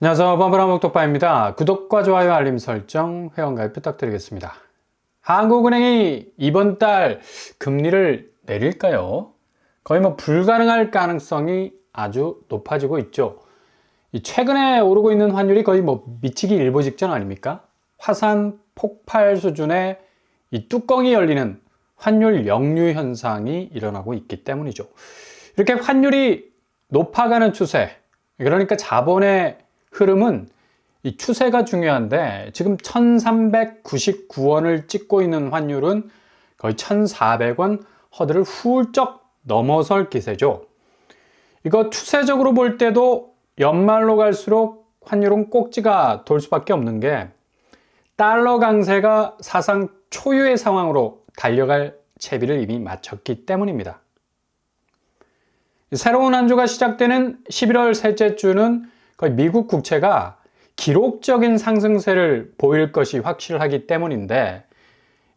안녕하세요. 범블한목독파입니다. 구독과 좋아요, 알림 설정, 회원가입 부탁드리겠습니다. 한국은행이 이번 달 금리를 내릴까요? 거의 불가능할 가능성이 아주 높아지고 있죠. 최근에 오르고 있는 환율이 거의 미치기 일보 직전 아닙니까? 화산 폭발 수준의 이 뚜껑이 열리는 환율 역류 현상이 일어나고 있기 때문이죠. 이렇게 환율이 높아가는 추세, 그러니까 자본의 흐름은 이 추세가 중요한데, 지금 1399원을 찍고 있는 환율은 거의 1400원 허들을 훌쩍 넘어설 기세죠. 이거 추세적으로 볼 때도 연말로 갈수록 환율은 꼭지가 돌 수밖에 없는 게, 달러 강세가 사상 초유의 상황으로 달려갈 채비를 이미 마쳤기 때문입니다. 새로운 한 주가 시작되는 11월 셋째 주는 거의 미국 국채가 기록적인 상승세를 보일 것이 확실하기 때문인데,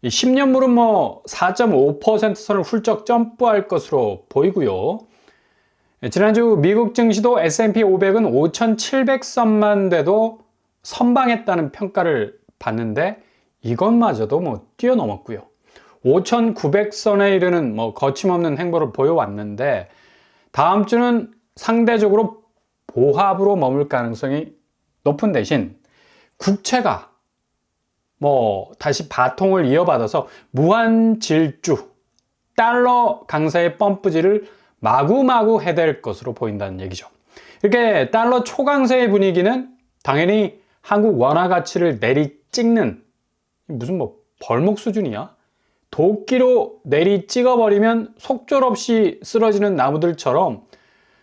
이 10년물은 4.5% 선을 훌쩍 점프할 것으로 보이고요. 지난주 미국 증시도 S&P 500은 5,700선만 돼도 선방했다는 평가를 받는데, 이것마저도 뛰어넘었고요. 5,900선에 이르는 거침없는 행보를 보여왔는데, 다음 주는 상대적으로 보합으로 머물 가능성이 높은 대신 국채가 다시 바통을 이어받아서 무한 질주, 달러 강세의 펌프질을 마구마구 해댈 것으로 보인다는 얘기죠. 이렇게 달러 초강세의 분위기는 당연히 한국 원화 가치를 내리찍는, 무슨 벌목 수준이야? 도끼로 내리 찍어버리면 속절없이 쓰러지는 나무들처럼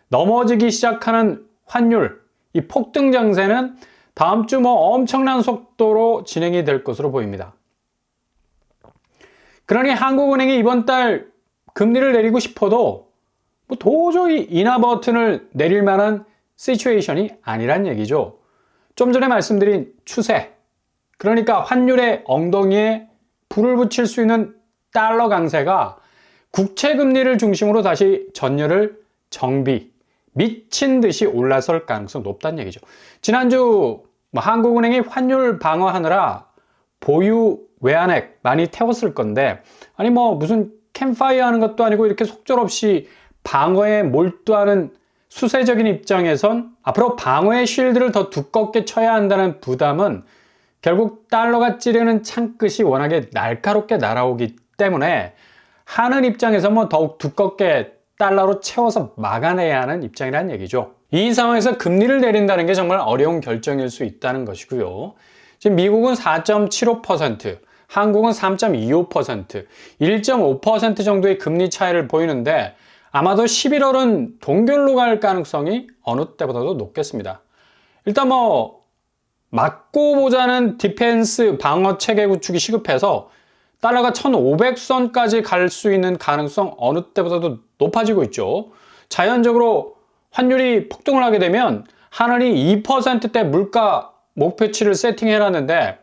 넘어지기 시작하는 환율, 이 폭등 장세는 다음 주 엄청난 속도로 진행이 될 것으로 보입니다. 그러니 한국은행이 이번 달 금리를 내리고 싶어도 도저히 인하 버튼을 내릴 만한 시츄에이션이 아니란 얘기죠. 좀 전에 말씀드린 추세, 그러니까 환율의 엉덩이에 불을 붙일 수 있는 달러 강세가 국채 금리를 중심으로 다시 전열을 정비, 미친 듯이 올라설 가능성이 높다는 얘기죠. 지난주 한국은행이 환율 방어하느라 보유 외환액 많이 태웠을 건데, 아니 무슨 캠파이어 하는 것도 아니고 이렇게 속절없이 방어에 몰두하는 수세적인 입장에선 앞으로 방어의 쉴드를 더 두껍게 쳐야 한다는 부담은 결국 달러가 찌르는 창끝이 워낙에 날카롭게 날아오기 때문에 하는 입장에서 더욱 두껍게 달러로 채워서 막아내야 하는 입장이라는 얘기죠. 이 상황에서 금리를 내린다는 게 정말 어려운 결정일 수 있다는 것이고요. 지금 미국은 4.75%, 한국은 3.25%, 1.5% 정도의 금리 차이를 보이는데, 아마도 11월은 동결로 갈 가능성이 어느 때보다도 높겠습니다. 일단 맞고 보자는 디펜스 방어 체계 구축이 시급해서 달러가 1,500선까지 갈 수 있는 가능성 어느 때보다도 높아지고 있죠. 자연적으로 환율이 폭등을 하게 되면 하늘이 2%대 물가 목표치를 세팅해놨는데,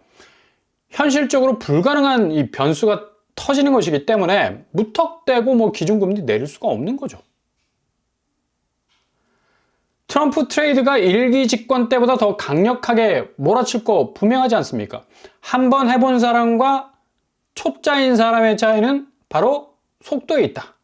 현실적으로 불가능한 이 변수가 터지는 것이기 때문에 무턱대고 기준금리 내릴 수가 없는 거죠. 트럼프 트레이드가 일기 집권 때보다 더 강력하게 몰아칠 거 분명하지 않습니까? 한번 해본 사람과 초짜인 사람의 차이는 바로 속도에 있다.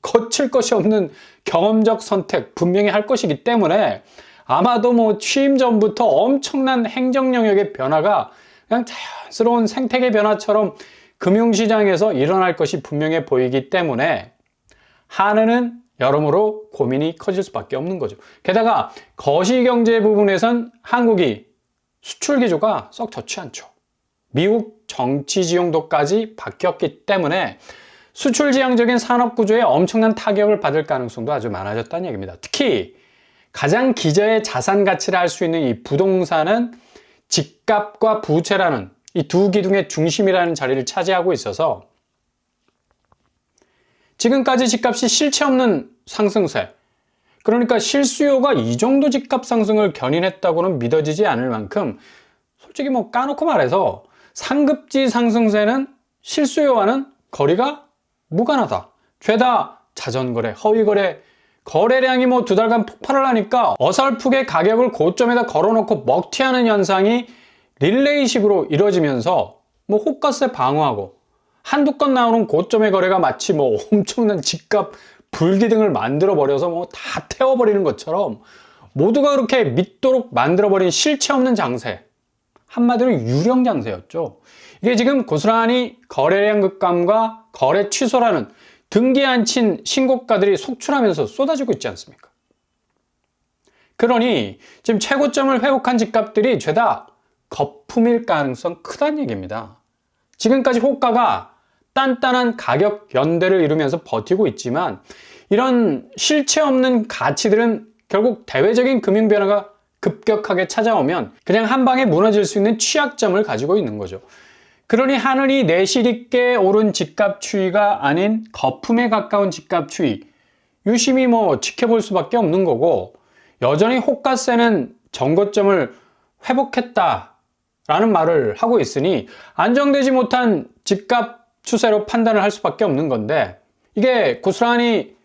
거칠 것이 없는 경험적 선택 분명히 할 것이기 때문에, 아마도 취임 전부터 엄청난 행정 영역의 변화가 그냥 자연스러운 생태계 변화처럼 금융시장에서 일어날 것이 분명해 보이기 때문에 한은은 여러모로 고민이 커질 수밖에 없는 거죠. 게다가 거시경제 부분에선 한국이 수출 기조가 썩 좋지 않죠. 미국 정치 지형도까지 바뀌었기 때문에 수출지향적인 산업구조에 엄청난 타격을 받을 가능성도 아주 많아졌다는 얘기입니다. 특히 가장 기저의 자산 가치를 할 수 있는 이 부동산은 집값과 부채라는 이 두 기둥의 중심이라는 자리를 차지하고 있어서, 지금까지 집값이 실체 없는 상승세, 그러니까 실수요가 이 정도 집값 상승을 견인했다고는 믿어지지 않을 만큼, 솔직히 까놓고 말해서 상급지 상승세는 실수요와는 거리가 무관하다. 죄다 자전거래, 허위거래, 거래량이 뭐 2달간 폭발을 하니까 어설프게 가격을 고점에다 걸어놓고 먹튀하는 현상이 릴레이식으로 이루어지면서 뭐 호가세 방어하고 한두 건 나오는 고점의 거래가 마치 뭐 엄청난 집값 불기둥을 만들어버려서 뭐 다 태워버리는 것처럼 모두가 그렇게 믿도록 만들어버린 실체 없는 장세. 한마디로 유령 장세였죠. 이게 지금 고스란히 거래량 급감과 거래 취소라는 등기 안 친 신고가들이 속출하면서 쏟아지고 있지 않습니까? 그러니 지금 최고점을 회복한 집값들이 죄다 거품일 가능성 크다는 얘기입니다. 지금까지 호가가 단단한 가격 연대를 이루면서 버티고 있지만 이런 실체 없는 가치들은 결국 대외적인 금융 변화가 급격하게 찾아오면 그냥 한 방에 무너질 수 있는 취약점을 가지고 있는 거죠. 그러니 하늘이 내실 있게 오른 집값 추이가 아닌 거품에 가까운 집값 추이, 유심히 뭐 지켜볼 수밖에 없는 거고, 여전히 호가세는 정고점을 회복했다라는 말을 하고 있으니 안정되지 못한 집값 추세로 판단을 할 수밖에 없는 건데, 이게 고스란히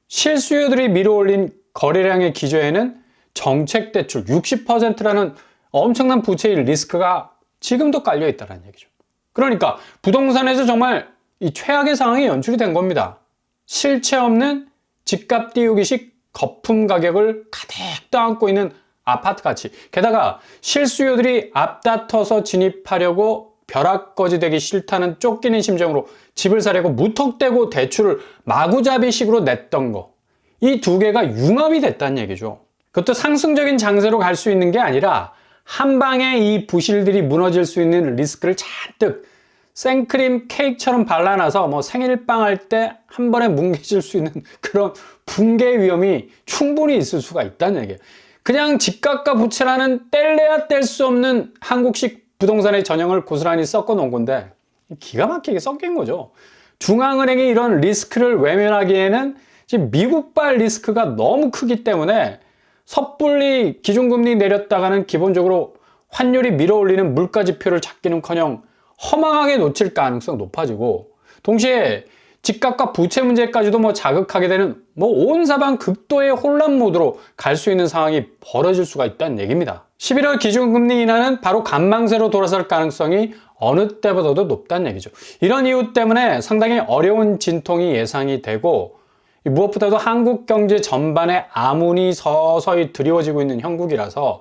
실수요들이 밀어올린 거래량의 기저에는 정책 대출 60%라는 엄청난 부채의 리스크가 지금도 깔려 있다는 얘기죠. 그러니까 부동산에서 정말 이 최악의 상황이 연출이 된 겁니다. 실체 없는 집값 띄우기식 거품 가격을 가득 떠안고 있는 아파트 가치. 게다가 실수요들이 앞다퉈서 진입하려고 벼락거지 되기 싫다는 쫓기는 심정으로 집을 사려고 무턱대고 대출을 마구잡이식으로 냈던 거. 이 두 개가 융합이 됐다는 얘기죠. 그것도 상승적인 장세로 갈 수 있는 게 아니라 한 방에 이 부실들이 무너질 수 있는 리스크를 잔뜩 생크림 케이크처럼 발라놔서 뭐 생일빵 할 때 한 번에 뭉개질 수 있는 그런 붕괴 위험이 충분히 있을 수가 있다는 얘기예요. 그냥 집값과 부채라는 뗄래야 뗄 수 없는 한국식 부동산의 전형을 고스란히 섞어 놓은 건데 기가 막히게 섞인 거죠. 중앙은행이 이런 리스크를 외면하기에는 지금 미국발 리스크가 너무 크기 때문에 섣불리 기준금리 내렸다가는 기본적으로 환율이 밀어올리는 물가지표를 찾기는커녕 허망하게 놓칠 가능성 높아지고, 동시에 집값과 부채 문제까지도 뭐 자극하게 되는 뭐 온 사방 극도의 혼란 모드로 갈 수 있는 상황이 벌어질 수가 있다는 얘기입니다. 11월 기준금리 인하는 바로 간망세로 돌아설 가능성이 어느 때보다도 높다는 얘기죠. 이런 이유 때문에 상당히 어려운 진통이 예상이 되고, 무엇보다도 한국 경제 전반에 암운이 서서히 드리워지고 있는 형국이라서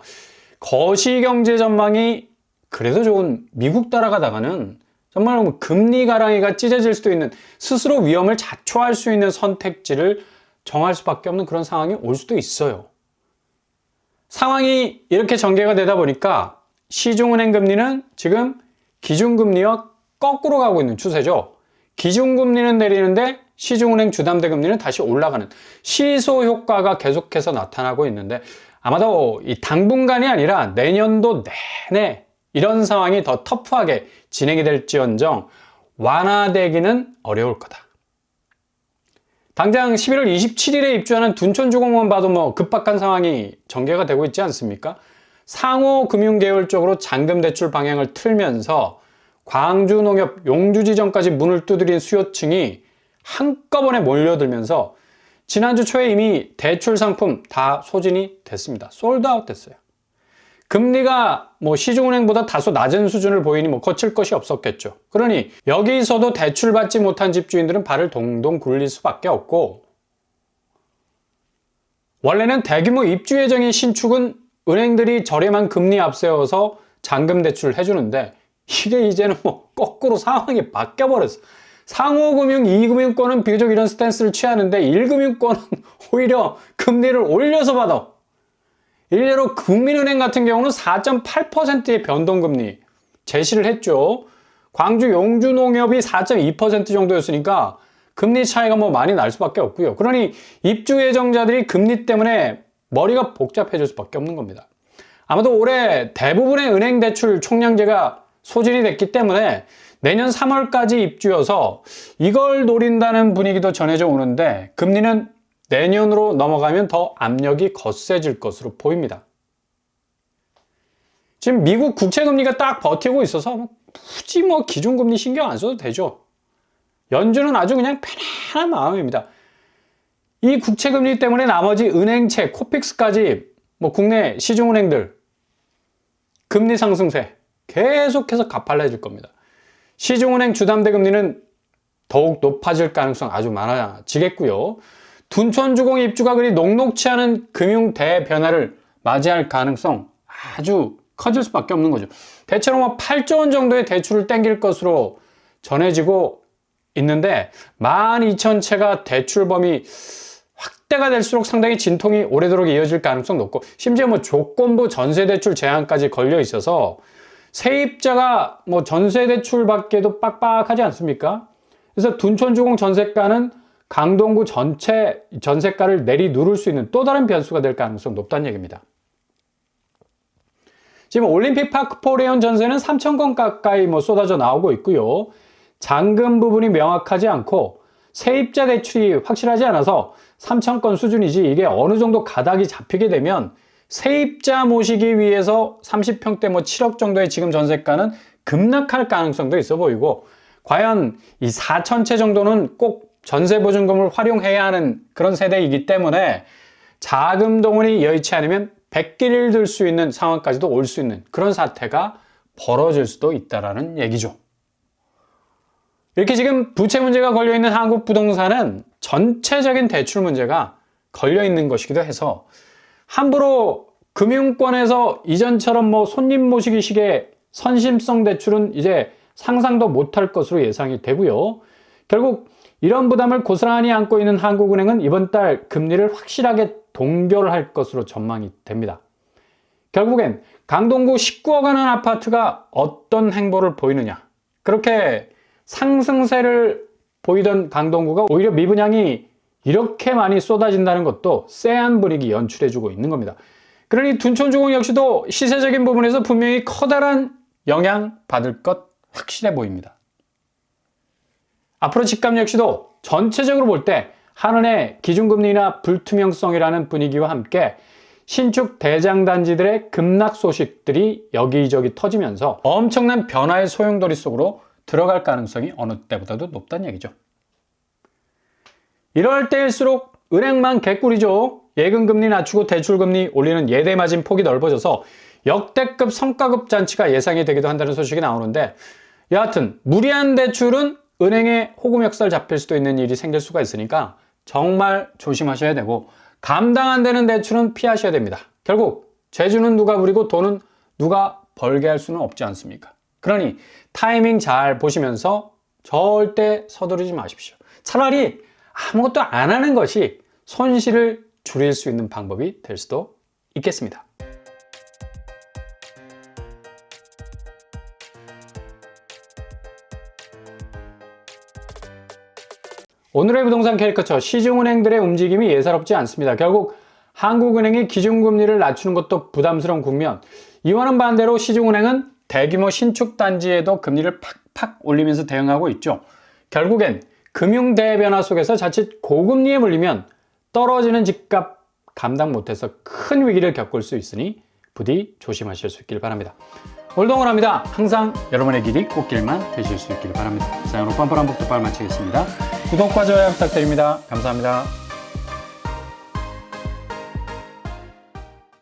거시경제 전망이 그래도 좋은 미국 따라가다가는 정말 금리 가랑이가 찢어질 수도 있는, 스스로 위험을 자초할 수 있는 선택지를 정할 수밖에 없는 그런 상황이 올 수도 있어요. 상황이 이렇게 전개가 되다 보니까 시중은행 금리는 지금 기준금리와 거꾸로 가고 있는 추세죠. 기준금리는 내리는데 시중은행 주담대 금리는 다시 올라가는 시소 효과가 계속해서 나타나고 있는데, 아마도 이 당분간이 아니라 내년도 내내 이런 상황이 더 터프하게 진행이 될지언정 완화되기는 어려울 거다. 당장 11월 27일에 입주하는 둔촌주공만 봐도 뭐 급박한 상황이 전개가 되고 있지 않습니까? 상호금융계열 쪽으로 잔금대출 방향을 틀면서 광주농협 용주지점까지 문을 두드린 수요층이 한꺼번에 몰려들면서 지난주 초에 이미 대출 상품 다 소진이 됐습니다. 솔드아웃 됐어요. 금리가 뭐 시중은행보다 다소 낮은 수준을 보이니 뭐 거칠 것이 없었겠죠. 그러니 여기서도 대출받지 못한 집주인들은 발을 동동 굴릴 수밖에 없고, 원래는 대규모 입주 예정인 신축은 은행들이 저렴한 금리 앞세워서 잔금 대출을 해주는데, 이게 이제는 뭐 거꾸로 상황이 바뀌어버렸어. 상호금융, 2금융권은 비교적 이런 스탠스를 취하는데 1금융권은 오히려 금리를 올려서 받아. 일례로 국민은행 같은 경우는 4.8%의 변동금리 제시를 했죠. 광주 용주농협이 4.2% 정도였으니까 금리 차이가 뭐 많이 날 수밖에 없고요. 그러니 입주 예정자들이 금리 때문에 머리가 복잡해질 수밖에 없는 겁니다. 아마도 올해 대부분의 은행 대출 총량제가 소진이 됐기 때문에 내년 3월까지 입주여서 이걸 노린다는 분위기도 전해져 오는데, 금리는 내년으로 넘어가면 더 압력이 거세질 것으로 보입니다. 지금 미국 국채금리가 딱 버티고 있어서 굳이 뭐 기준금리 신경 안 써도 되죠. 연준은 아주 그냥 편안한 마음입니다. 이 국채금리 때문에 나머지 은행채, 코픽스까지 뭐 국내 시중은행들 금리 상승세 계속해서 가팔라질 겁니다. 시중은행 주담대 금리는 더욱 높아질 가능성 아주 많아지겠고요. 둔촌주공 입주가 그리 녹록치 않은 금융 대변화를 맞이할 가능성 아주 커질 수밖에 없는 거죠. 대체로 뭐 8조 원 정도의 대출을 땡길 것으로 전해지고 있는데 12,000채가 대출 범위 확대가 될수록 상당히 진통이 오래도록 이어질 가능성 높고 심지어 뭐 조건부 전세대출 제한까지 걸려 있어서 세입자가 뭐 전세대출 받기에도 빡빡하지 않습니까? 그래서 둔촌주공 전세가는 강동구 전체 전세가를 내리누를 수 있는 또 다른 변수가 될 가능성 높다는 얘기입니다. 지금 올림픽 파크 포레온 전세는 3,000건 가까이 뭐 쏟아져 나오고 있고요. 잔금 부분이 명확하지 않고 세입자 대출이 확실하지 않아서 3,000건 수준이지 이게 어느 정도 가닥이 잡히게 되면 세입자 모시기 위해서 30평대 뭐 7억 정도의 지금 전세가는 급락할 가능성도 있어 보이고 과연 이 4,000채 정도는 꼭 전세보증금을 활용해야 하는 그런 세대이기 때문에 자금 동원이 여의치 않으면 백기를 들 수 있는 상황까지도 올 수 있는 그런 사태가 벌어질 수도 있다라는 얘기죠. 이렇게 지금 부채 문제가 걸려있는 한국 부동산은 전체적인 대출 문제가 걸려있는 것이기도 해서 함부로 금융권에서 이전처럼 뭐 손님 모시기식의 선심성 대출은 이제 상상도 못할 것으로 예상이 되고요. 결국 이런 부담을 고스란히 안고 있는 한국은행은 이번 달 금리를 확실하게 동결할 것으로 전망이 됩니다. 결국엔 강동구 19억 하는 아파트가 어떤 행보를 보이느냐. 그렇게 상승세를 보이던 강동구가 오히려 미분양이 이렇게 많이 쏟아진다는 것도 쎄한 분위기 연출해주고 있는 겁니다. 그러니 둔촌주공 역시도 시세적인 부분에서 분명히 커다란 영향 받을 것 확실해 보입니다. 앞으로 집값 역시도 전체적으로 볼 때 한은의 기준금리나 불투명성이라는 분위기와 함께 신축 대장단지들의 급락 소식들이 여기저기 터지면서 엄청난 변화의 소용돌이 속으로 들어갈 가능성이 어느 때보다도 높다는 얘기죠. 이럴 때일수록 은행만 개꿀이죠. 예금금리 낮추고 대출금리 올리는 예대마진 폭이 넓어져서 역대급 성과급 잔치가 예상이 되기도 한다는 소식이 나오는데 여하튼 무리한 대출은 은행에 호구 멱살 잡힐 수도 있는 일이 생길 수가 있으니까 정말 조심하셔야 되고 감당 안 되는 대출은 피하셔야 됩니다. 결국 죄주는 누가 부리고 돈은 누가 벌게 할 수는 없지 않습니까? 그러니 타이밍 잘 보시면서 절대 서두르지 마십시오. 차라리 아무것도 안 하는 것이 손실을 줄일 수 있는 방법이 될 수도 있겠습니다. 오늘의 부동산 캐리커처 시중은행들의 움직임이 예사롭지 않습니다. 결국 한국은행이 기준금리를 낮추는 것도 부담스러운 국면, 이와는 반대로 시중은행은 대규모 신축 단지에도 금리를 팍팍 올리면서 대응하고 있죠. 결국엔 금융 대변화 속에서 자칫 고금리에 물리면 떨어지는 집값 감당 못해서 큰 위기를 겪을 수 있으니 부디 조심하실 수 있길 바랍니다. 올동원합니다. 항상 여러분의 길이 꽃길만 되실 수 있길 바랍니다. 자, 오늘 뻔뻔한 복도발 마치겠습니다. 구독과 좋아요 부탁드립니다. 감사합니다.